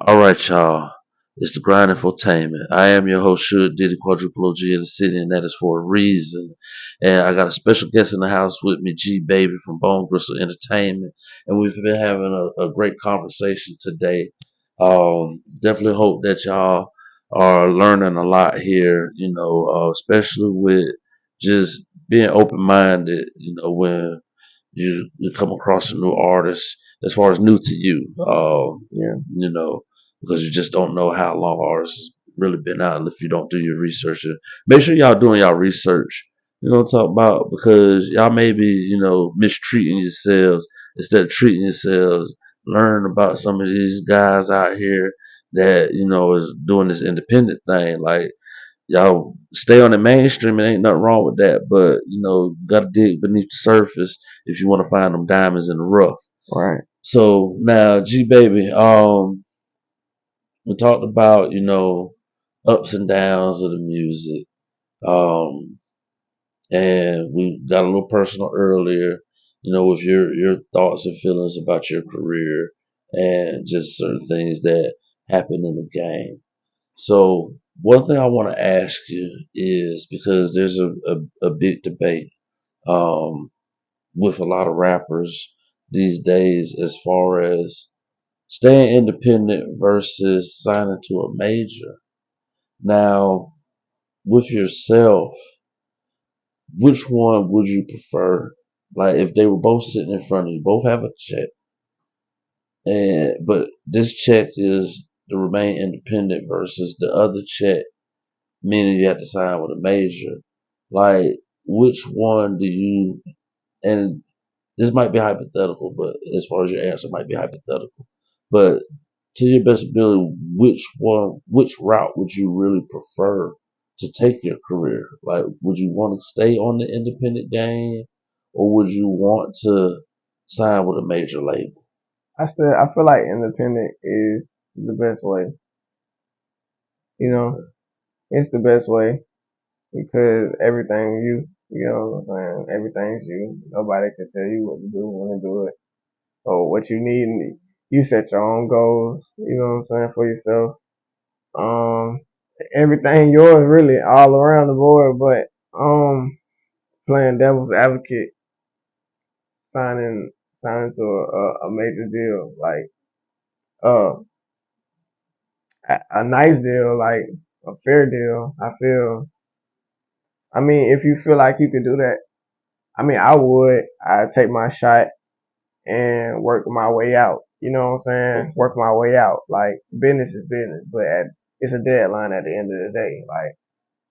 All right, y'all. It's the Grind Infotainment. I am your host, Shug, Diddy Quadruple OG in the city, and that is for a reason. And I got a special guest in the house with me, G Baby from Grissle Entertainment, and we've been having a great conversation today. Definitely hope that y'all are learning a lot here. Especially with just being open minded. When you come across a new artist as far as new to you. Yeah. Because you just don't know how long artists really been out if you don't do your research. And make sure y'all doing y'all research. You know what I'm talking about? Because y'all may be, mistreating yourselves instead of treating yourselves. Learn about some of these guys out here that, is doing this independent thing. Like, y'all stay on the mainstream. It ain't nothing wrong with that, but you gotta dig beneath the surface if you want to find them diamonds in the rough. Right. So now, G baby, we talked about ups and downs of the music, um, and we got a little personal earlier. With your thoughts and feelings about your career and just certain things that happen in the game. So one thing I want to ask you is because there's a big debate um, with a lot of rappers these days as far as staying independent versus signing to a major. Now, with yourself, which one would you prefer? Like if they were both sitting in front of you, both have a check, and but this check is to remain independent versus the other check meaning you have to sign with a major. Like, which one do you, and this might be hypothetical, but as far as your answer might be hypothetical, but to your best ability, which route would you really prefer to take your career? Like, would you want to stay on the independent game or would you want to sign with a major label? I feel like independent is the best way. You know, it's the best way because everything you know what I'm saying? Everything's you. Nobody can tell you what to do, when to do it, or what you need. And you set your own goals, you know what I'm saying, for yourself. Um, Everything yours really all around the board, but, playing devil's advocate, signing, signing to a major deal, like, uh, a nice deal, like a fair deal. I mean, if you feel like you could do that, I mean, I would. I'd take my shot and work my way out. You know what I'm saying? Work my way out. Like, business is business, but it's a deadline at the end of the day. Like,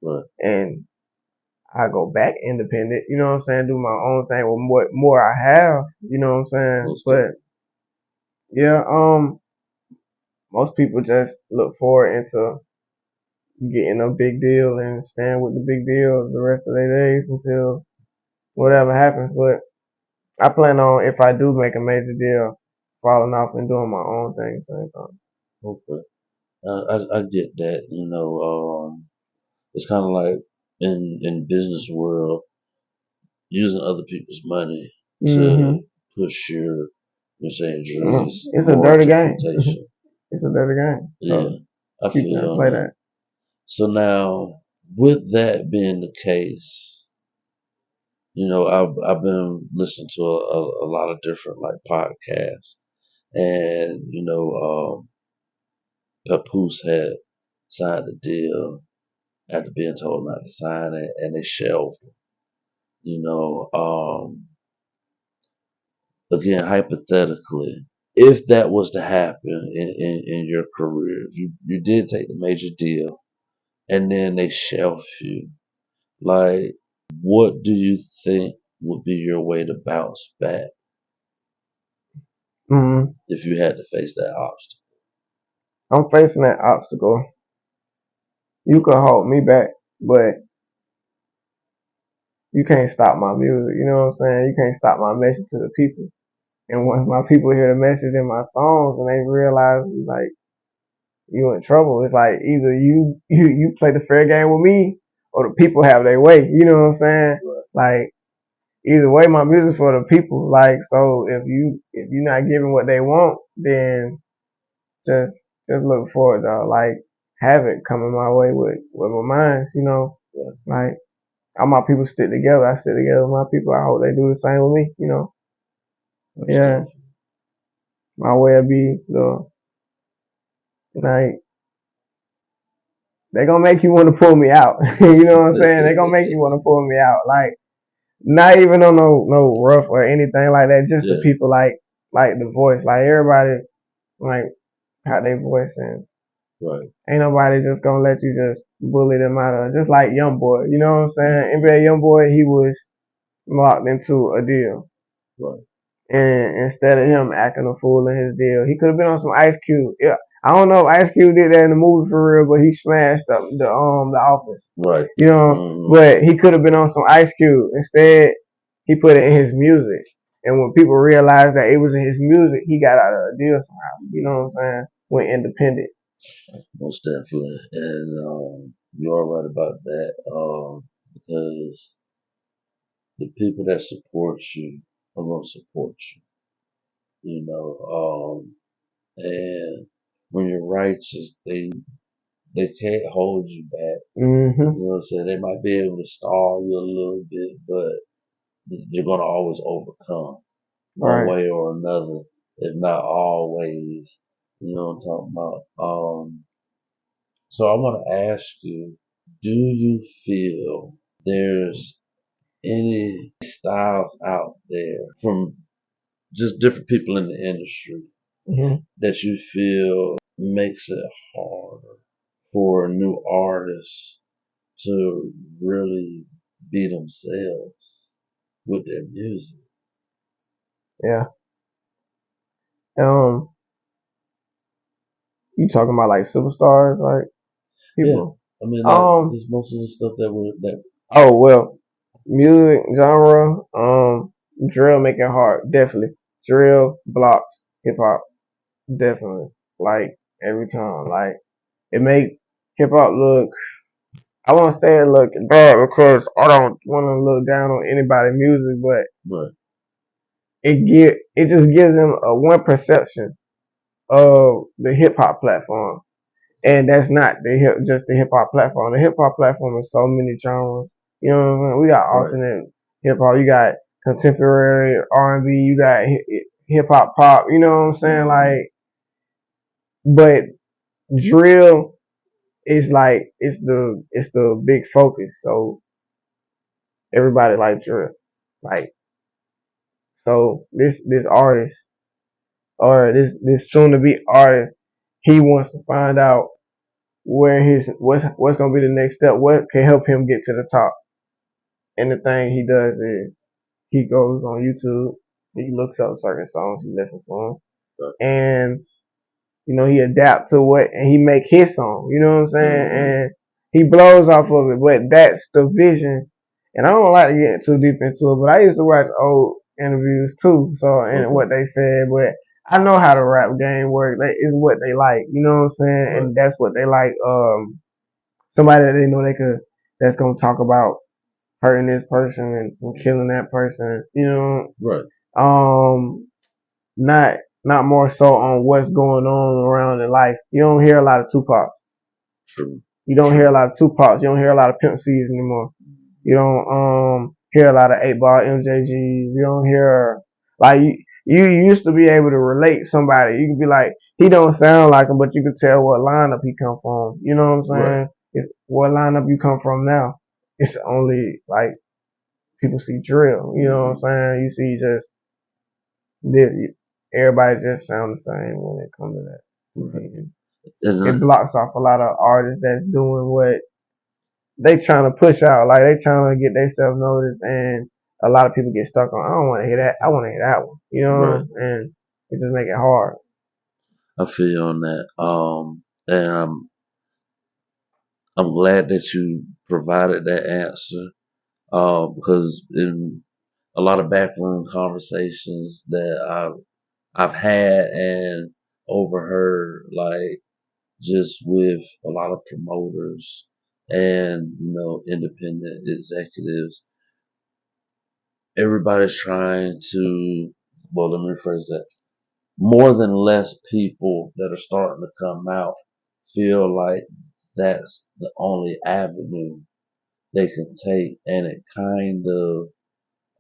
Right. and I go back independent. You know what I'm saying? Do my own thing with what more I have. You know what I'm saying? But yeah, most people just look forward into getting a big deal and staying with the big deal the rest of their days until whatever happens. But I plan on, if I do make a major deal, falling off and doing my own thing at the same time. Okay. I get that. It's kind of like in business world, using other people's money Mm-hmm. to push your, you're saying dreams It's a more dirty to game. fruition. It's a dirty game. Yeah, So I people feel you can't on play that. that. So now, with that being the case, I've been listening to a lot of different like podcasts, and Papoose had signed a deal after being told not to sign it, and they shelved. You know, again, hypothetically, if that was to happen in your career, if you did take the major deal and then they shelf you, like, what do you think would be your way to bounce back Mm-hmm. if you had to face that obstacle? I'm facing that obstacle. You can hold me back, but you can't stop my music. You know what I'm saying? You can't stop my message to the people. And once my people hear the message in my songs and they realize like you in trouble, it's like either you play the fair game with me or the people have their way. You know what I'm saying? Like either way, my music for the people. Like so, if you're not giving what they want, then just just look forward to like havoc coming my way with my minds, you know. Like all my people stick together. I stick together with my people. I hope they do the same with me, you know. Yeah, my way will be the like they gonna make you want to pull me out. You know what I'm saying? They gonna make you want to pull me out. Like not even on no rough or anything like that. Just the people like the voice. Like everybody like how they voice and ain't nobody just gonna let you just bully them out of just like Young Boy. You know what I'm saying? NBA Young Boy, he was locked into a deal. And instead of him acting a fool in his deal, he could have been on some Ice Cube. Yeah, I don't know if Ice Cube did that in the movie for real, but he smashed up the Office. You know, but he could have been on some Ice Cube. Instead, he put it in his music. And when people realized that it was in his music, he got out of a deal somehow. You know what I'm saying? Went independent. Most definitely, and you are right about that. Because the people that support you are going to support you. You know, and when you're righteous, they can't hold you back. Mm-hmm. You know what I'm saying? They might be able to stall you a little bit, but you're gonna always overcome one way or another, if not always. You know what I'm talking about? So I want to ask you, do you feel there's any styles out there from just different people in the industry that you feel makes it harder for new artists to really be themselves with their music? Yeah. You talking about like superstars, like people? Yeah. I mean, like just most of the stuff that. Oh well, music genre, drill make it hard, definitely. Drill blocks hip hop, definitely. Like every time, like it make hip hop look. I won't say it look bad because I don't want to look down on anybody's music, but it just gives them a one perception of the hip hop platform. And that's not just the hip hop platform. The hip hop platform is so many genres. You know what I'm saying? We got alternate hip hop. You got contemporary R&B. You got hip hop pop. You know what I'm saying? Like, but drill is like it's the big focus. So everybody like drill. Like so this artist or this soon to be artist, he wants to find out where what's gonna be the next step, what can help him get to the top. And the thing he does is he goes on YouTube, he looks up certain songs, he listens to them, and you know he adapt to what and he make his song. You know what I'm saying? And he blows off of it. But that's the vision. And I don't like to get too deep into it, but I used to watch old interviews too. So and what they said, but I know how the rap game works. Like, it's what they like. You know what I'm saying? And that's what they like. Somebody that they know that's gonna talk about hurting this person and killing that person, you know. Not more so on what's going on around in life. You don't hear a lot of Tupacs. You don't hear a lot of Tupacs. You don't hear a lot of Pimp C's anymore. You don't hear a lot of 8 Ball MJGs. You don't hear like you used to be able to relate somebody. You could be like, he don't sound like him, but you could tell what lineup he come from. You know what I'm saying? It's what lineup you come from now. It's only like people see drill. You know what I'm saying? You see just everybody just sound the same when it comes to that. It blocks off a lot of artists that's doing what they trying to push out. Like they trying to get themselves noticed, and a lot of people get stuck on. I don't want to hear that. I want to hear that one. You know, and it just make it hard. I feel you on that. And I'm glad that you provided that answer. Because in a lot of backroom conversations that I've had and overheard, like just with a lot of promoters and independent executives, everybody's trying to. Well, let me rephrase that. more than less people that are starting to come out feel like that's the only avenue they can take, and it kind of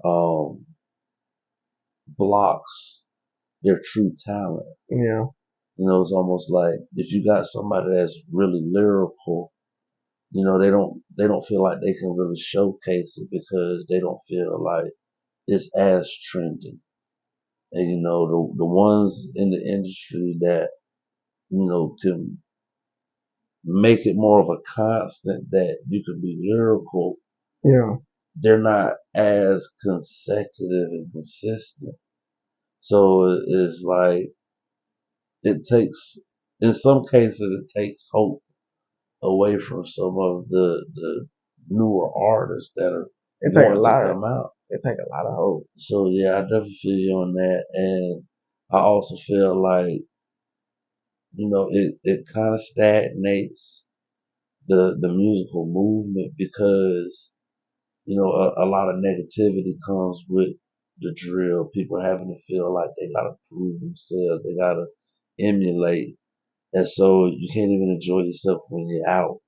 um, blocks their true talent. Yeah. It's almost like if you got somebody that's really lyrical, they don't feel like they can really showcase it because they don't feel like it's as trending. And the ones in the industry that can make it more of a constant that you can be lyrical, Yeah. they're not as consecutive and consistent. So it's like it takes, in some cases, it takes hope away from some of the newer artists that are It take a wanting to lot of come out. it take a lot of hope. So yeah, I definitely feel you on that, and I also feel like it kind of stagnates the musical movement because a lot of negativity comes with the drill. People having to feel like they gotta prove themselves, they gotta emulate, and so you can't even enjoy yourself when you're out.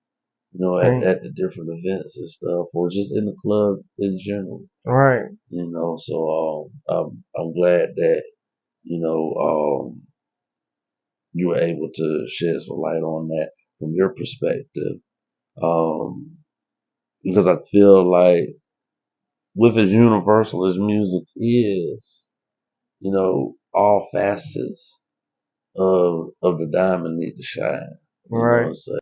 Ain't At the different events and stuff, or just in the club in general. right. So I'm glad that you were able to shed some light on that from your perspective, um, because I feel like with as universal as music is, all facets of the diamond need to shine. Right. So